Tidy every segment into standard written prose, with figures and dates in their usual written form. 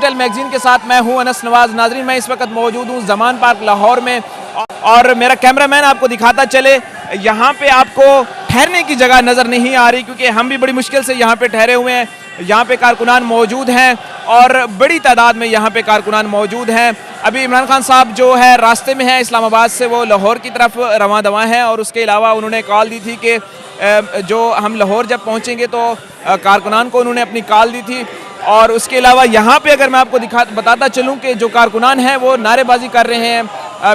Digital magazine के साथ मैं हूं अनस नवाज। नाजरीन, मैं इस वक्त मौजूद हूं ज़मान पार्क लाहौर में और मेरा कैमरामैन आपको दिखाता चले, यहाँ पे आपको ठहरने की जगह नज़र नहीं आ रही क्योंकि हम भी बड़ी मुश्किल से यहाँ पे ठहरे हुए हैं। यहाँ पे कारकुनान मौजूद हैं और बड़ी तादाद में यहाँ पे कारकुनान मौजूद हैं। अभी इमरान खान साहब जो है रास्ते में हैं, इस्लामाबाद से वो लाहौर की तरफ रवां दवा हैं और उसके अलावा उन्होंने कॉल दी थी कि जो हम लाहौर जब पहुँचेंगे तो कारकुनान को उन्होंने अपनी कॉल दी थी। और उसके अलावा यहाँ पे अगर मैं आपको बताता चलूँ कि जो कारकुनान हैं वो नारेबाजी कर रहे हैं,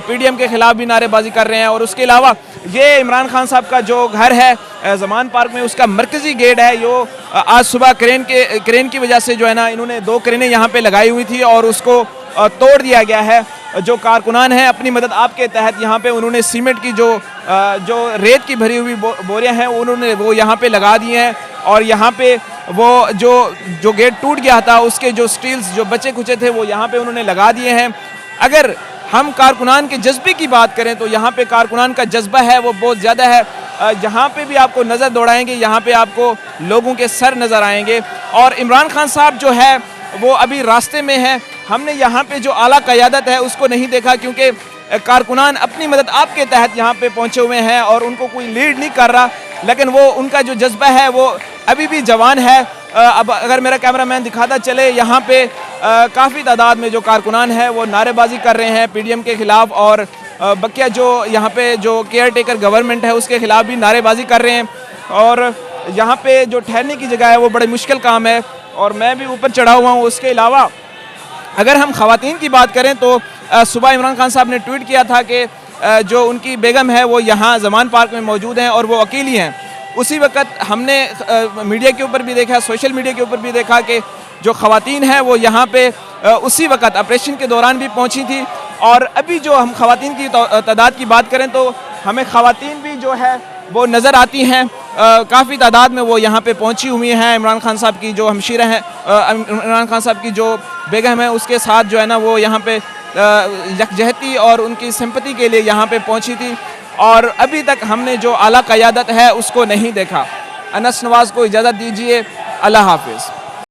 पीडीएम के खिलाफ भी नारेबाजी कर रहे हैं। और उसके अलावा ये इमरान खान साहब का जो घर है ज़मान पार्क में, उसका मरकज़ी गेट है, जो आज सुबह क्रेन की वजह से जो है ना, इन्होंने 2 क्रेनें यहाँ पे लगाई हुई थी और उसको तोड़ दिया गया है। जो कारकुनान हैं अपनी मदद आपके तहत यहाँ पे उन्होंने सीमेंट की जो रेत की भरी हुई बोरियां हैं उन्होंने वो यहाँ पे लगा दी हैं। और यहाँ पे वो जो गेट टूट गया था उसके जो स्टील्स जो बचे कुचे थे वो यहाँ पे उन्होंने लगा दिए हैं। अगर हम कारकुनान के जज्बे की बात करें तो यहाँ पे कारकुनान का जज्बा है वो बहुत ज़्यादा है। जहाँ पे भी आपको नज़र दौड़ाएंगे यहाँ पे आपको लोगों के सर नज़र आएंगे। और इमरान खान साहब जो है वो अभी रास्ते में है। हमने यहाँ पे जो आला क़यादत है उसको नहीं देखा क्योंकि कारकुनान अपनी मदद आपके तहत यहाँ पे पहुँचे हुए हैं और उनको कोई लीड नहीं कर रहा, लेकिन वो उनका जो जज्बा है वो अभी भी जवान है। अब अगर मेरा कैमरामैन दिखाता चले, यहाँ पे काफ़ी तादाद में जो कारकुनान है वो नारेबाजी कर रहे हैं पीडीएम के ख़िलाफ़ और बकिया जो यहाँ पे जो केयर टेकर गवर्नमेंट है उसके ख़िलाफ़ भी नारेबाजी कर रहे हैं। और यहाँ पे जो ठहरने की जगह है वो बड़ी मुश्किल काम है और मैं भी ऊपर चढ़ा हुआ हूँ। उसके अलावा अगर हम ख़वातीन की बात करें तो सुबह इमरान खान साहब ने ट्वीट किया था कि जो उनकी बेगम है वो यहाँ ज़मान पार्क में मौजूद हैं और वो अकेली हैं। उसी वक्त हमने मीडिया के ऊपर भी देखा, सोशल मीडिया के ऊपर भी देखा कि जो ख़वातीन हैं वो यहाँ पे उसी वक्त ऑपरेशन के दौरान भी पहुँची थी। और अभी जो हम ख़वातीन की तादाद की बात करें तो हमें ख़वातीन भी जो है वो नज़र आती हैं, काफ़ी तादाद में वो यहाँ पे पहुँची हुई हैं। इमरान खान साहब की जो हमशीरा हैं, इमरान खान साहब की जो बेगम है उसके साथ जो है ना वो यहाँ पे यकजहती और उनकी सिंपति के लिए यहाँ पे पहुँची थी। और अभी तक हमने जो आला क़यादत है उसको नहीं देखा। अनस नवाज़ को इजाज़त दीजिए। अल्लाह हाफिज़।